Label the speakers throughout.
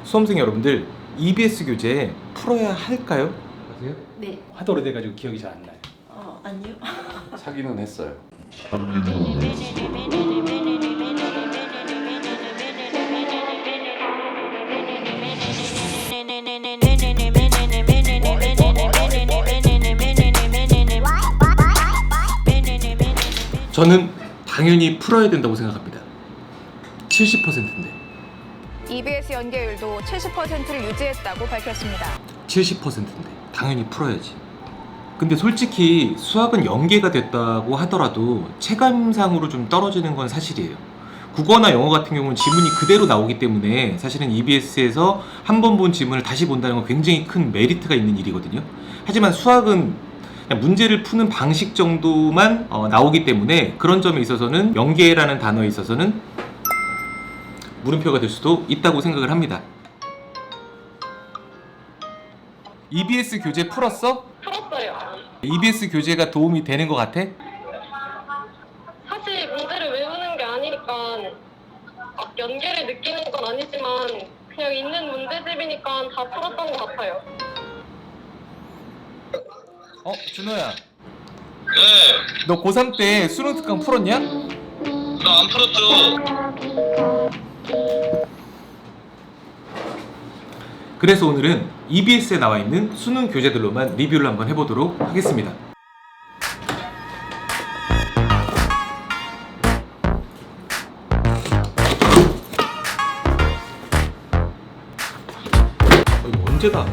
Speaker 1: 수험생 여러분들, EBS 교재 풀어야 할까요?
Speaker 2: 아세요?
Speaker 3: 네.
Speaker 2: 하도 오래돼가지고 기억이 잘 안 나요.
Speaker 3: 아니요.
Speaker 4: 사기는 했어요.
Speaker 1: 저는 당연히 풀어야 된다고 생각합니다. 70%인데.
Speaker 5: EBS 연계율도 70%를 유지했다고 밝혔습니다.
Speaker 1: 70%인데 당연히 풀어야지. 근데 솔직히 수학은 연계가 됐다고 하더라도 체감상으로 좀 떨어지는 건 사실이에요. 국어나 영어 같은 경우는 지문이 그대로 나오기 때문에 사실은 EBS에서 한 번 본 지문을 다시 본다는 건 굉장히 큰 메리트가 있는 일이거든요. 하지만 수학은 그냥 문제를 푸는 방식 정도만 나오기 때문에 그런 점에 있어서는 연계라는 단어에 있어서는 물음표가 될 수도 있다고 생각을 합니다. EBS 교재 풀었어?
Speaker 6: 풀었어요.
Speaker 1: EBS 교재가 도움이 되는 것 같아?
Speaker 6: 사실 문제를 외우는 게 아니니까 막 연계를 느끼는 건 아니지만 그냥 있는 문제집이니까 다 풀었던 것 같아요.
Speaker 1: 준호야,
Speaker 7: 네,
Speaker 1: 너 고3 때 수능 특강 풀었냐?
Speaker 7: 나 안 풀었죠.
Speaker 1: 그래서 오늘은 EBS에 나와 있는 수능 교재들로만 리뷰를 한번 해보도록 하겠습니다. 이거 언제다?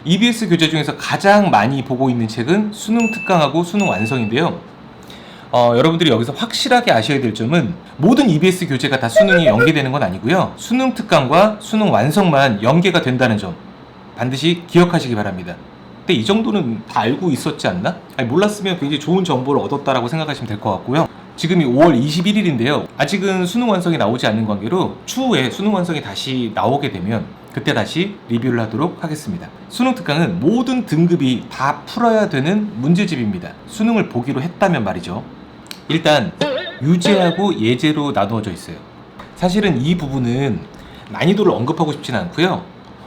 Speaker 1: EBS 교재 중에서 가장 많이 보고 있는 책은 수능 특강하고 수능 완성인데요. 여러분들이 여기서 확실하게 아셔야 될 점은 모든 EBS 교재가 다 수능이 연계되는 건 아니고요. 수능 특강과 수능 완성만 연계가 된다는 점 반드시 기억하시기 바랍니다. 근데 이 정도는 다 알고 있었지 않나? 아니, 몰랐으면 굉장히 좋은 정보를 얻었다라고 생각하시면 될 것 같고요. 지금이 5월 21일인데요. 아직은 수능 완성이 나오지 않는 관계로 추후에 수능 완성이 다시 나오게 되면 그때 다시 리뷰를 하도록 하겠습니다. 수능 특강은 모든 등급이 다 풀어야 되는 문제집입니다. 수능을 보기로 했다면 말이죠. 일단 유제하고 예제로 나누어져 있어요. 사실은 이 부분은 난이도를 언급하고 싶지는 않고요.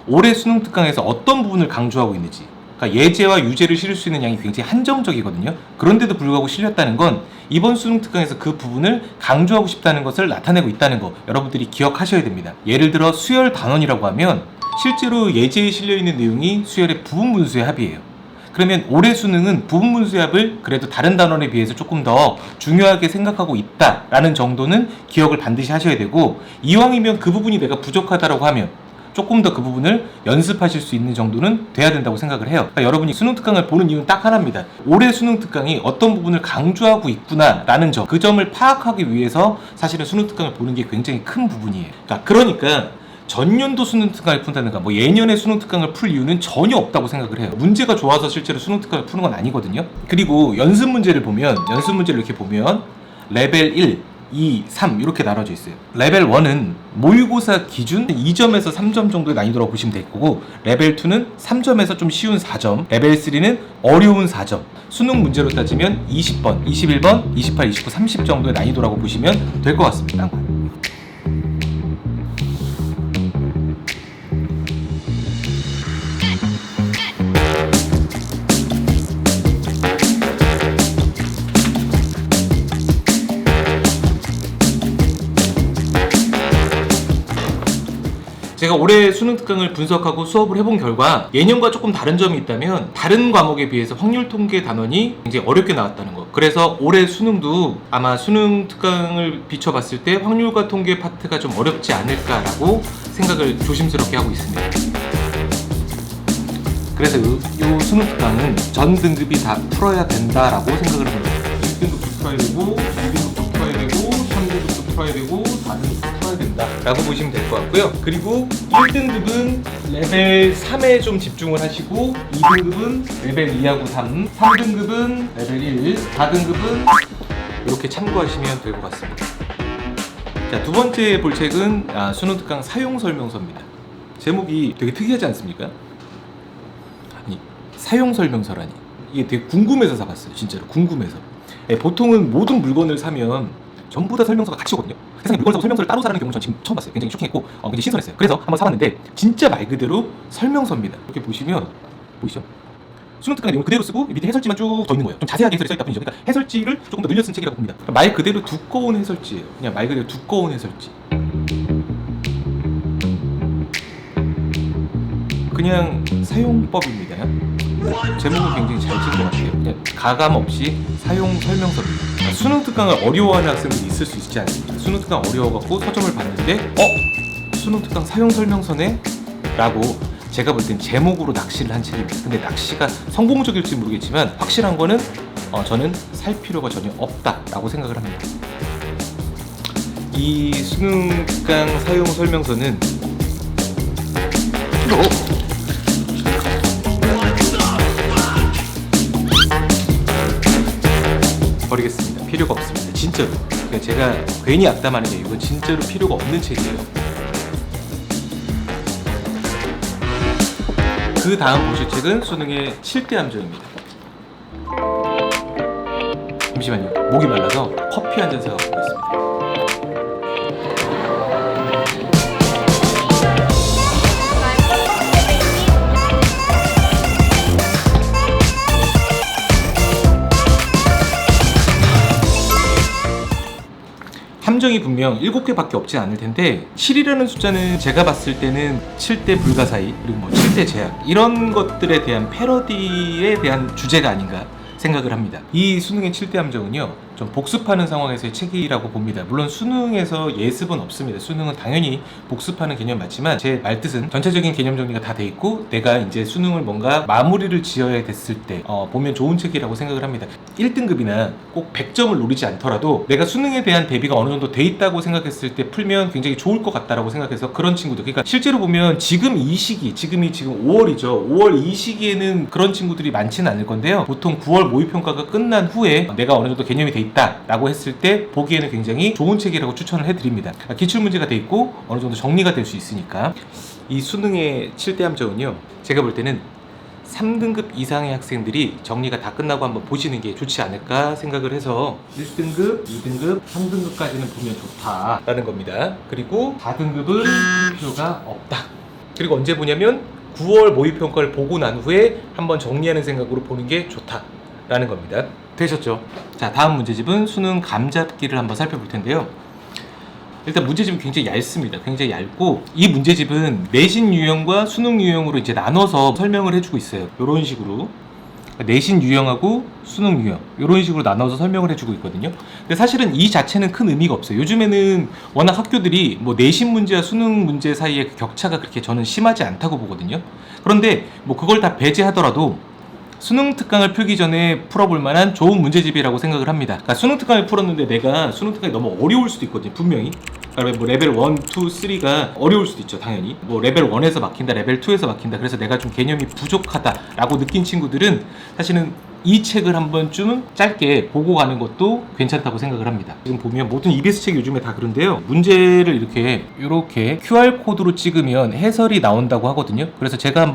Speaker 1: 올해 수능 특강에서 어떤 부분을 강조하고 있는지, 그러니까 예제와 유제를 실을 수 있는 양이 굉장히 한정적이거든요. 그런데도 불구하고 실렸다는 건 이번 수능 특강에서 그 부분을 강조하고 싶다는 것을 나타내고 있다는 거 여러분들이 기억하셔야 됩니다. 예를 들어 수열 단원이라고 하면 실제로 예제에 실려있는 내용이 수열의 부분분수의 합이에요. 그러면 올해 수능은 부분분수의 합을 그래도 다른 단원에 비해서 조금 더 중요하게 생각하고 있다라는 정도는 기억을 반드시 하셔야 되고, 이왕이면 그 부분이 내가 부족하다고 하면 조금 더 그 부분을 연습하실 수 있는 정도는 돼야 된다고 생각을 해요. 그러니까 여러분이 수능 특강을 보는 이유는 딱 하나입니다. 올해 수능 특강이 어떤 부분을 강조하고 있구나 라는 점, 그 점을 파악하기 위해서 사실은 수능 특강을 보는 게 굉장히 큰 부분이에요. 그러니까 전년도 수능 특강을 푼다든가 뭐 예년에 수능 특강을 풀 이유는 전혀 없다고 생각을 해요. 문제가 좋아서 실제로 수능 특강을 푸는 건 아니거든요. 그리고 연습 문제를 이렇게 보면 레벨 1, 2, 3 이렇게 나눠져 있어요. 레벨 1은 모의고사 기준 2점에서 3점 정도의 난이도라고 보시면 될 거고, 레벨 2는 3점에서 좀 쉬운 4점, 레벨 3는 어려운 4점, 수능 문제로 따지면 20번, 21번, 28, 29, 30 정도의 난이도라고 보시면 될 것 같습니다. 제가 올해 수능 특강을 분석하고 수업을 해본 결과 예년과 조금 다른 점이 있다면 다른 과목에 비해서 확률 통계 단원이 굉장히 어렵게 나왔다는 거. 그래서 올해 수능도 아마 수능 특강을 비춰봤을 때 확률과 통계 파트가 좀 어렵지 않을까라고 생각을 조심스럽게 하고 있습니다. 그래서 이 수능 특강은 전 등급이 다 풀어야 된다라고 생각을 합니다. 1등급도 풀어야 되고, 2등급도 풀어야 되고, 3등급도 풀어야 되고, 4등급도 풀어야 된다 라고 보시면 될 것 같고요. 그리고 1등급은 레벨 3에 좀 집중을 하시고, 2등급은 레벨 2하고 3, 3등급은 레벨 1, 4등급은 이렇게 참고하시면 될 것 같습니다. 자, 두 번째 볼 책은 수능 특강 사용 설명서입니다. 제목이 되게 특이하지 않습니까? 아니, 사용 설명서라니. 이게 되게 궁금해서 사봤어요. 진짜로 궁금해서. 보통은 모든 물건을 사면 전부 다 설명서가 같이 오거든요. 세상에 물건사고 설명서를 따로 사라는 경우는 전 지금 처음 봤어요. 굉장히 쇼킹했고 굉장히 신선했어요. 그래서 한번 사봤는데 진짜 말 그대로 설명서입니다. 이렇게 보시면 보이시죠? 수능 특강 내용 그대로 쓰고 밑에 해설지만 쭉 더 있는 거예요. 좀 자세하게 해설이 써있다 뿐이죠. 그러니까 해설지를 조금 더 늘려 쓴 책이라고 봅니다. 그러니까 말 그대로 두꺼운 해설지예요. 그냥 말 그대로 두꺼운 해설지. 그냥 사용법입니다. 제목은 굉장히 잘 지은 것 같아요. 그냥 가감 없이 사용 설명서입니다. 수능 특강을 어려워하는 학생들이 있을 수 있지 않습니까? 수능 특강 어려워갖고 서점을 봤는데 수능 특강 사용 설명서네? 라고 제가 볼 땐 제목으로 낚시를 한 책입니다. 근데 낚시가 성공적일지 모르겠지만 확실한 거는 저는 살 필요가 전혀 없다라고 생각을 합니다. 이 수능 특강 사용 설명서는 버리겠습니다. 필요가 없습니다. 진짜로. 그러니까 제가 괜히 악담하는 게 이건 진짜로 필요가 없는 책이에요. 그 다음 보실 책은 수능의 7대 함정입니다. 잠시만요. 목이 말라서 커피 한 잔 사가고 오겠습니다. 함정이 분명 7개밖에 없지 않을 텐데 7이라는 숫자는 제가 봤을 때는 7대 불가사의 그리고 뭐 7대 제약 이런 것들에 대한 패러디에 대한 주제가 아닌가 생각을 합니다. 이 수능의 7대 함정은요 좀 복습하는 상황에서의 책이라고 봅니다. 물론 수능에서 예습은 없습니다. 수능은 당연히 복습하는 개념 맞지만 제 말뜻은 전체적인 개념 정리가 다 돼 있고 내가 이제 수능을 뭔가 마무리를 지어야 됐을 때 보면 좋은 책이라고 생각을 합니다. 1등급이나 꼭 100점을 노리지 않더라도 내가 수능에 대한 대비가 어느 정도 돼 있다고 생각했을 때 풀면 굉장히 좋을 것 같다라고 생각해서 그런 친구들, 그러니까 실제로 보면 지금 이 시기, 지금 5월이죠. 5월 이 시기에는 그런 친구들이 많지는 않을 건데요. 보통 9월 모의평가가 끝난 후에 내가 어느 정도 개념이 돼 있다라고 했을 때 보기에는 굉장히 좋은 책이라고 추천을 해드립니다. 기출문제가 돼 있고 어느 정도 정리가 될 수 있으니까. 이 수능의 7대 함정은요 제가 볼 때는 3등급 이상의 학생들이 정리가 다 끝나고 한번 보시는 게 좋지 않을까 생각을 해서 1등급, 2등급, 3등급까지는 보면 좋다라는 겁니다. 그리고 4등급은 볼 필요가 없다. 그리고 언제 보냐면 9월 모의평가를 보고 난 후에 한번 정리하는 생각으로 보는 게 좋다라는 겁니다. 되셨죠? 자, 다음 문제집은 수능 감잡기를 한번 살펴볼 텐데요. 일단 문제집은 굉장히 얇습니다. 굉장히 얇고 이 문제집은 내신 유형과 수능 유형으로 이제 나눠서 설명을 해주고 있어요. 이런 식으로 내신 유형하고 수능 유형 이런 식으로 나눠서 설명을 해주고 있거든요. 근데 사실은 이 자체는 큰 의미가 없어요. 요즘에는 워낙 학교들이 뭐 내신 문제와 수능 문제 사이의 그 격차가 그렇게 저는 심하지 않다고 보거든요. 그런데 뭐 그걸 다 배제하더라도 수능 특강을 풀기 전에 풀어볼 만한 좋은 문제집이라고 생각을 합니다. 그러니까 수능 특강을 풀었는데 내가 수능 특강이 너무 어려울 수도 있거든요. 분명히. 그러니까 뭐 레벨 1, 2, 3가 어려울 수도 있죠. 당연히. 뭐 레벨 1에서 막힌다, 레벨 2에서 막힌다. 그래서 내가 좀 개념이 부족하다라고 느낀 친구들은 사실은 이 책을 한 번쯤 짧게 보고 가는 것도 괜찮다고 생각을 합니다. 지금 보면 모든 EBS 책이 요즘에 다 그런데요. 문제를 이렇게 QR코드로 찍으면 해설이 나온다고 하거든요. 그래서 제가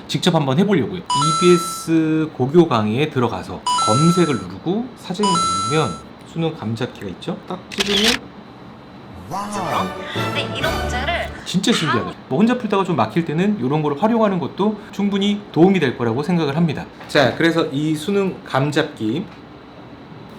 Speaker 1: 직접 한번 해보려고요. EBS 고교 강의에 들어가서 검색을 누르고 사진을 누르면 수능 감잡기가 있죠. 딱 찍으면
Speaker 2: 네, 이런 문제를
Speaker 1: 진짜 신기하다. 뭐 혼자 풀다가 좀 막힐 때는 이런 거를 활용하는 것도 충분히 도움이 될 거라고 생각을 합니다. 자, 그래서 이 수능 감잡기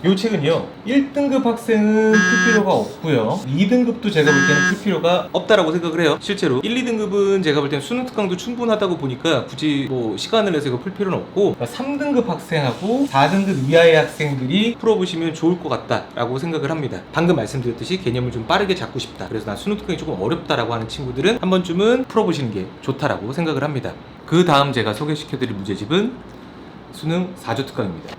Speaker 1: 이 책은요 1등급 학생은 풀 필요가 없고요 2등급도 제가 볼 때는 풀 필요가 없다라고 생각을 해요. 실제로 1, 2등급은 제가 볼 때는 수능 특강도 충분하다고 보니까 굳이 뭐 시간을 내서 이거 풀 필요는 없고 3등급 학생하고 4등급 이하의 학생들이 풀어보시면 좋을 것 같다라고 생각을 합니다. 방금 말씀드렸듯이 개념을 좀 빠르게 잡고 싶다, 그래서 난 수능 특강이 조금 어렵다라고 하는 친구들은 한 번쯤은 풀어보시는 게 좋다라고 생각을 합니다. 그 다음 제가 소개시켜드릴 문제집은 수능 4조 특강입니다.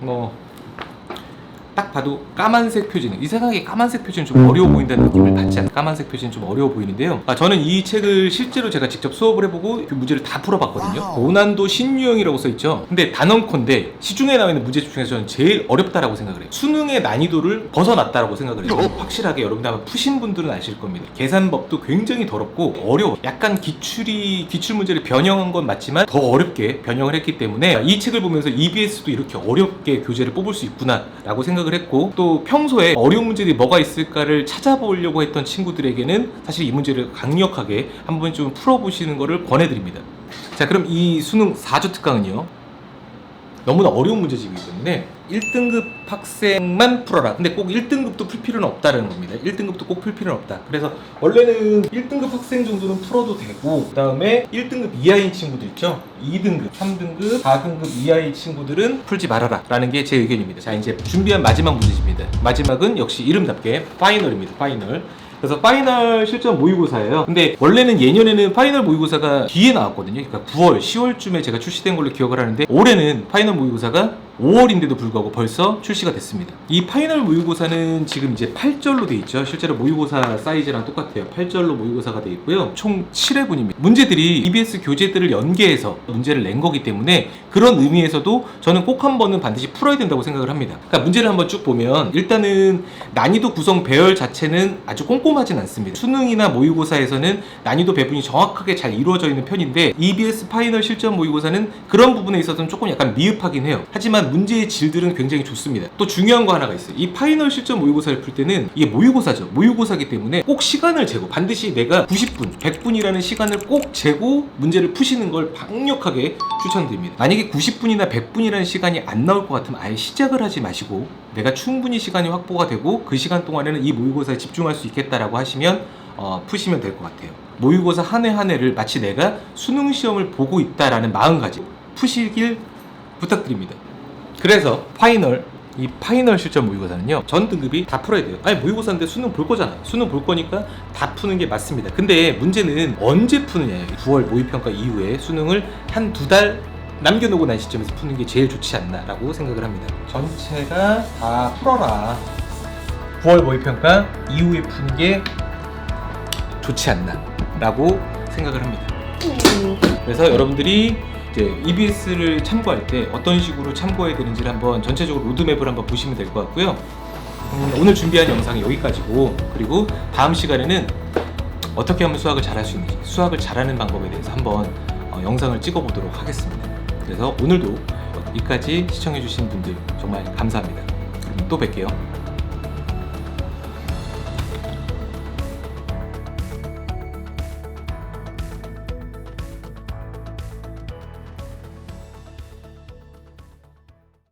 Speaker 1: 딱 봐도 까만색 표지는, 이상하게 까만색 표지는 좀 어려워 보인다는 느낌을 받지 않아요. 까만색 표지는 좀 어려워 보이는데요. 저는 이 책을 실제로 제가 직접 수업을 해보고 그 문제를 다 풀어봤거든요. 고난도 신유형이라고 써있죠. 근데 단언컨대 시중에 나와 있는 문제집 중에서 저는 제일 어렵다라고 생각을 해요. 수능의 난이도를 벗어났다라고 생각을 해요. 확실하게 여러분들 아마 푸신 분들은 아실 겁니다. 계산법도 굉장히 더럽고 어려워. 약간 기출 문제를 변형한 건 맞지만 더 어렵게 변형을 했기 때문에 이 책을 보면서 EBS도 이렇게 어렵게 교재를 뽑을 수 있구나 라고 생각을 생각을 했고, 또 평소에 어려운 문제들이 뭐가 있을까를 찾아보려고 했던 친구들에게는 사실 이 문제를 강력하게 한번 좀 풀어보시는 것을 권해드립니다. 자, 그럼 이 수능 4조 특강은요, 너무나 어려운 문제집이기 때문에 1등급 학생만 풀어라. 근데 꼭 1등급도 풀 필요는 없다는 겁니다. 1등급도 꼭 풀 필요는 없다. 그래서 원래는 1등급 학생 정도는 풀어도 되고, 그 다음에 1등급 이하인 친구들 있죠? 2등급, 3등급, 4등급 이하의 친구들은 풀지 말아라 라는 게 제 의견입니다. 자, 이제 준비한 마지막 문제집입니다. 마지막은 역시 이름답게 파이널입니다. 파이널. 그래서 파이널 실전 모의고사예요. 근데 원래는 예년에는 파이널 모의고사가 뒤에 나왔거든요. 그러니까 9월, 10월쯤에 제가 출시된 걸로 기억을 하는데, 올해는 파이널 모의고사가 5월인데도 불구하고 벌써 출시가 됐습니다. 이 파이널 모의고사는 지금 이제 8절로 돼 있죠. 실제로 모의고사 사이즈랑 똑같아요. 8절로 모의고사가 돼 있고요. 총 7회분입니다. 문제들이 EBS 교재들을 연계해서 문제를 낸 거기 때문에 그런 의미에서도 저는 꼭 한 번은 반드시 풀어야 된다고 생각을 합니다. 그러니까 문제를 한번 쭉 보면, 일단은 난이도 구성 배열 자체는 아주 꼼꼼하진 않습니다. 수능이나 모의고사에서는 난이도 배분이 정확하게 잘 이루어져 있는 편인데, EBS 파이널 실전 모의고사는 그런 부분에 있어서는 조금 약간 미흡하긴 해요. 하지만 문제의 질들은 굉장히 좋습니다. 또 중요한 거 하나가 있어요. 이 파이널 실전 모의고사를 풀 때는 이게 모의고사죠. 모의고사이기 때문에 꼭 시간을 재고, 반드시 내가 90분, 100분이라는 시간을 꼭 재고 문제를 푸시는 걸 강력하게 추천드립니다. 만약에 90분이나 100분이라는 시간이 안 나올 것 같으면 아예 시작을 하지 마시고, 내가 충분히 시간이 확보가 되고 그 시간 동안에는 이 모의고사에 집중할 수 있겠다라고 하시면 푸시면 될 것 같아요. 모의고사 한 해 한 해를 마치 내가 수능 시험을 보고 있다라는 마음가짐 푸시길 부탁드립니다. 그래서 이 파이널 실전 모의고사는요, 전 등급이 다 풀어야 돼요. 아니, 모의고사인데 수능 볼 거잖아. 수능 볼 거니까 다 푸는 게 맞습니다. 근데 문제는 언제 푸느냐예요. 9월 모의평가 이후에 수능을 한 2달 남겨놓고 난 시점에서 푸는 게 제일 좋지 않나 라고 생각을 합니다. 전체가 다 풀어라. 9월 모의평가 이후에 푸는 게 좋지 않나 라고 생각을 합니다. 그래서 여러분들이 이제 EBS를 참고할 때 어떤 식으로 참고해야 되는지를 한번 전체적으로 로드맵을 한번 보시면 될 것 같고요. 오늘 준비한 영상이 여기까지고, 그리고 다음 시간에는 어떻게 하면 수학을 잘할 수 있는지, 수학을 잘하는 방법에 대해서 한번 영상을 찍어보도록 하겠습니다. 그래서 오늘도 여기까지 시청해주신 분들 정말 감사합니다. 그럼 또 뵐게요.